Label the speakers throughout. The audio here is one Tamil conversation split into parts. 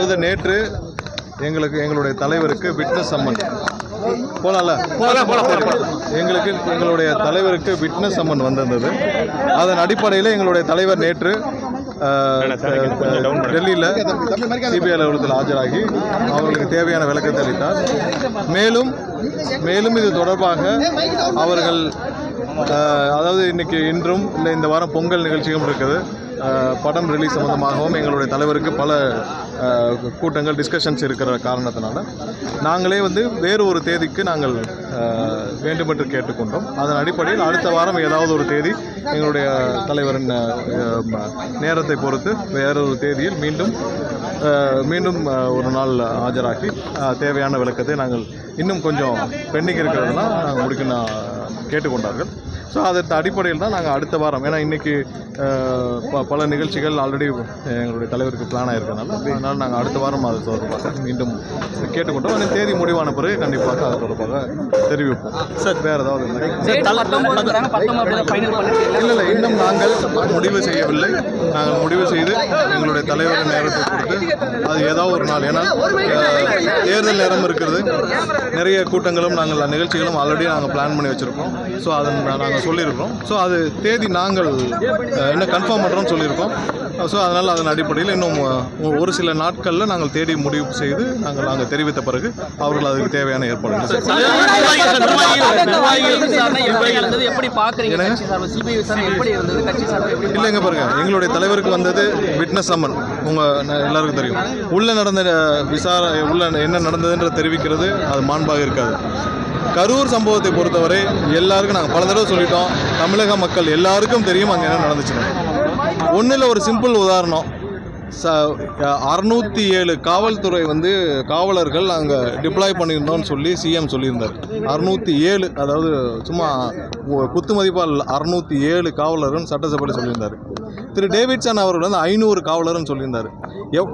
Speaker 1: அதாவது நேற்று எங்களுடைய தலைவருக்கு விட்னஸ் சம்மன் போலாம்ல எங்களுடைய தலைவருக்கு விட்னஸ் சம்மன் வந்திருந்தது. அதன் அடிப்படையில் எங்களுடைய தலைவர் நேற்று டெல்லியில் சிபிஐ அலுவலகத்தில் ஆஜராகி அவர்களுக்கு தேவையான விளக்கத்தை அளித்தார். மேலும் இது தொடர்பாக அவர்கள் அதாவது இன்றும் இல்லை இந்த வாரம் பொங்கல் நிகழ்ச்சியும் இருக்குது. படம் ரிலீஸ் சம்பந்தமாகவும் எங்களுடைய தலைவருக்கு பல கூட்டங்கள் டிஸ்கஷன்ஸ் இருக்கிற காரணத்தினால நாங்களே வேறு ஒரு தேதிக்கு நாங்கள் வேண்டுமென்று கேட்டுக்கொண்டோம். அதன் அடிப்படையில் அடுத்த வாரம் ஏதாவது ஒரு தேதி எங்களுடைய தலைவரின் நேரத்தை பொறுத்து வேறொரு தேதியில் மீண்டும் ஒரு நாள் ஆஜராக்கி தேவையான விளக்கத்தை நாங்கள் இன்னும் கொஞ்சம் பெண்டிங் இருக்கிறதுனா நாங்கள் முடிக்கணும் கேட்டுக்கொண்டார்கள். ஸோ அதற்கு அடிப்படையில் தான் நாங்கள் அடுத்த வாரம், ஏன்னா இன்றைக்கி பல நிகழ்ச்சிகள் ஆல்ரெடி எங்களுடைய தலைவருக்கு பிளான் ஆகிருக்கனால அதனால் நாங்கள் அடுத்த வாரம் அது தொடர்பாக மீண்டும் கேட்டுக்கொண்டோம். அந்த தேதி முடிவான பிறகு கண்டிப்பாக அது தொடர்பாக தெரிவிப்போம். சார் வேறு ஏதாவது இல்லை இன்னும் நாங்கள் முடிவு செய்யவில்லை. நாங்கள் முடிவு செய்து எங்களுடைய தலைவரின் நேரத்தை கொடுத்து அது ஏதாவது ஒரு நாள், ஏன்னா தேர்தல் நேரம் இருக்கிறது, நிறைய கூட்டங்களும் நாங்கள் நிகழ்ச்சிகளும் ஆல்ரெடி நாங்கள் பிளான் பண்ணி வச்சுருக்கோம். ஸோ அதை நாங்கள் சொல்லியிருக்கிறோம். ஸோ அது தேதி நாங்கள் இன்னும் கன்ஃபார்ம் பண்ணுறோம்னு சொல்லியிருக்கோம். ஸோ அதனால் அதன் அடிப்படையில் இன்னும் ஒரு சில நாட்களில் நாங்கள் தேடி முடிவு செய்து நாங்கள் தெரிவித்த பிறகு அவர்கள் அதுக்கு தேவையான ஏற்பாடு. இல்லைங்க பாருங்க, எங்களுடைய தலைவருக்கு வந்தது விட்னஸ் சம்மன். எல்லாருக்கும் தெரியும். உள்ள நடந்த உள்ள என்ன நடந்ததுன்ற தெரிவிக்கிறது அது மாண்பாக இருக்காது. கரூர் சம்பவத்தை பொறுத்தவரை எல்லாருக்கும் நாங்கள் பல தடவை சொல்லிட்டோம். தமிழக மக்கள் எல்லாருக்கும் தெரியும் அங்கே என்ன நடந்துச்சுன்னு. ஒன்றில் ஒரு சிம்பிள் உதாரணம், 607 காவல்துறை காவலர்கள் அங்கே டிப்ளாய் பண்ணியிருந்தோம்னு சொல்லி சிஎம் சொல்லியிருந்தார். 607, அதாவது சும்மா குத்து மதிப்பால் 607 காவலர்கள் சட்டசபையில் சொல்லியிருந்தார். திரு டேவிட்சன் அவர்கள் 500 காவலர்னு சொல்லியிருந்தார்.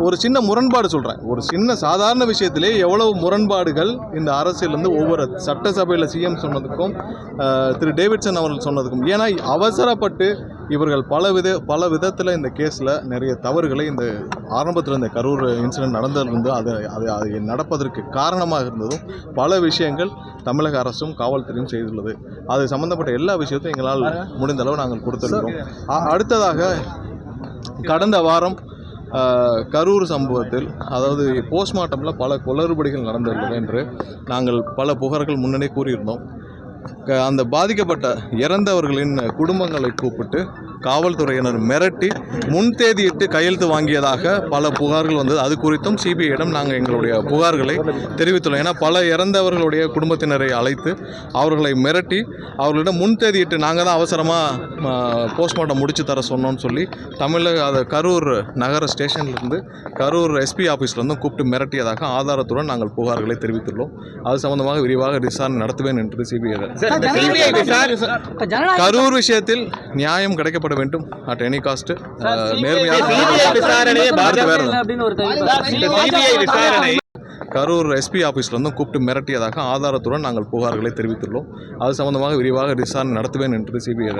Speaker 1: ஒரு சின்ன முரண்பாடு சொல்கிறேன், ஒரு சின்ன சாதாரண விஷயத்திலே எவ்வளவு முரண்பாடுகள் இந்த அரசியல் ஒவ்வொரு சட்டசபையில் சிஎம் சொன்னதுக்கும் திரு டேவிட்சன் அவர்கள் சொன்னதுக்கும். ஏன்னா அவசரப்பட்டு இவர்கள் பல விதத்தில் இந்த கேஸில் நிறைய தவறுகளை இந்த ஆரம்பத்தில் இந்த கரூர் இன்சிடென்ட் நடந்திருந்து அது நடப்பதற்கு காரணமாக இருந்ததும் பல விஷயங்கள் தமிழக அரசும் காவல்துறையும் செய்துள்ளது. அது சம்பந்தப்பட்ட எல்லா விஷயத்தையும் எங்களால் முடிந்தளவு நாங்கள் கொடுத்துருக்கிறோம். அடுத்ததாக கடந்த வாரம் கரூர் சம்பவத்தில், அதாவது போஸ்ட்மார்ட்டமில் பல குளறுபடிகள் நடந்துள்ளது என்று நாங்கள் பல புகார்கள் முன்னே கூறியிருந்தோம். அந்த பாதிக்கப்பட்ட இறந்தவர்களின் குடும்பங்களை கூப்பிட்டு காவல்துறையினர் மிரட்டி முன்தேதியிட்டு கையெழுத்து வாங்கியதாக பல புகார்கள் வந்தது. அது குறித்தும் சிபிஐயிடம் நாங்கள் எங்களுடைய புகார்களை தெரிவித்துள்ளோம். ஏன்னா பல இறந்தவர்களுடைய குடும்பத்தினரை அழைத்து அவர்களை மிரட்டி அவர்களிடம் முன்தேதியிட்டு நாங்கள் தான் அவசரமாக போஸ்ட்மார்ட்டம் முடிச்சு தர சொன்னோன்னு சொல்லி கரூர் நகர ஸ்டேஷன்லேருந்து கரூர் எஸ்பி ஆஃபீஸ்லேருந்து கூப்பிட்டு மிரட்டியதாக ஆதாரத்துடன் நாங்கள் புகார்களை தெரிவித்துள்ளோம். அது சம்பந்தமாக விரிவாக விசாரணை நடத்துவேன் என்று சிபிஐ. கரூர் விஷயத்தில் நியாயம் கிடைக்கப்பட வேண்டும் at any cost. Karur SP ஆஃபீஸ்லேருந்து கூப்பிட்டு மிரட்டியதாக ஆதாரத்துடன் நாங்கள் புகார்களை தெரிவித்துள்ளோம். அது சம்பந்தமாக விரிவாக விசாரணை நடத்துவேன் என்று சிபிஐ.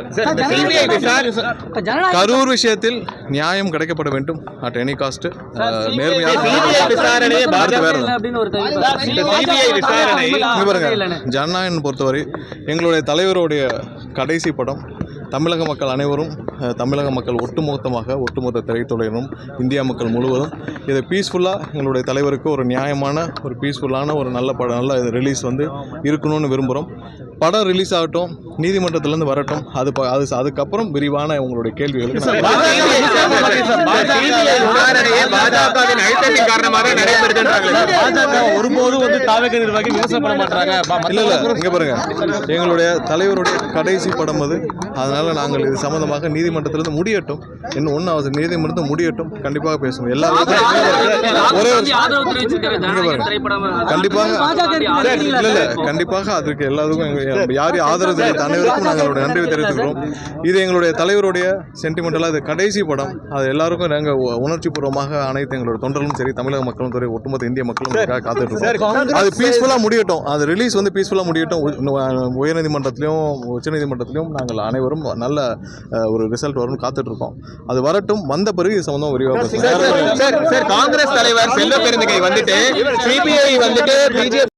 Speaker 1: கரூர் விஷயத்தில் நியாயம் கிடைக்கப்பட வேண்டும் அட் எனி காஸ்ட். ஜனநாயகம் பொறுத்தவரை எங்களுடைய தலைவருடைய கடைசி படம் தமிழக மக்கள் அனைவரும், தமிழக மக்கள் ஒட்டுமொத்த திரைத்துறையினரும், இந்தியா மக்கள் முழுவதும் இதை பீஸ்ஃபுல்லாக எங்களுடைய தலைவருக்கு ஒரு நியாயமான ஒரு பீஸ்ஃபுல்லான ஒரு நல்ல படம், நல்ல ரிலீஸ் இருக்கணும்னு விரும்புகிறோம். படம் ரிலீஸ் ஆகட்டும், நீதிமன்றத்திலேருந்து வரட்டும், அதுக்கப்புறம் விரிவான உங்களுடைய கேள்விகளுக்கு இங்க பாருங்க, எங்களுடைய தலைவருடைய கடைசி படம் அது. அதனால நாங்கள் இது சம்பந்தமாக நீதிமன்றத்திலிருந்து முடியட்டும், இன்னும் ஒன்றும் அவசியம், நீதிமன்றத்தில் முடியட்டும், கண்டிப்பாக பேசுவோம். எல்லா கண்டிப்பாக அதற்கு எல்லாத்துக்கும் யார் ஆதரவு தெரிவித்த அனைவருக்கும் நாங்களுடைய நன்றி தெரிவித்துக்கிறோம். இது எங்களுடைய தலைவருடைய சென்டிமெண்டலாக இது கடைசி படம். அது எல்லாருக்கும் நாங்கள் உணர்ச்சி பூர்வமாக அனைத்து எங்களோட தொண்டர்களும் சரி, தமிழக மக்களும் சரி, ஒட்டுமொத்த இந்திய மக்களும் காத்துட்டு இருக்கோம். அது பீஸ்ஃபுல்லாக முடியட்டும். அது ரிலீஸ் வந்து பீஸ்ஃபுல்லாக முடியட்டும். உயர்நீதிமன்றத்திலையும் உச்சநீதிமன்றத்திலையும் நாங்கள் அனைவரும் நல்ல ஒரு ரிசல்ட் வரும்னு காத்துட்டு இருக்கோம். அது வரட்டும். வந்த பிறகு இது சம்பந்தம் விரிவாக
Speaker 2: காங்கிரஸ் தலைவர் செல்வ பெருந்தகை வந்துட்டு சிபிஐ வந்துட்டு பிஜேபி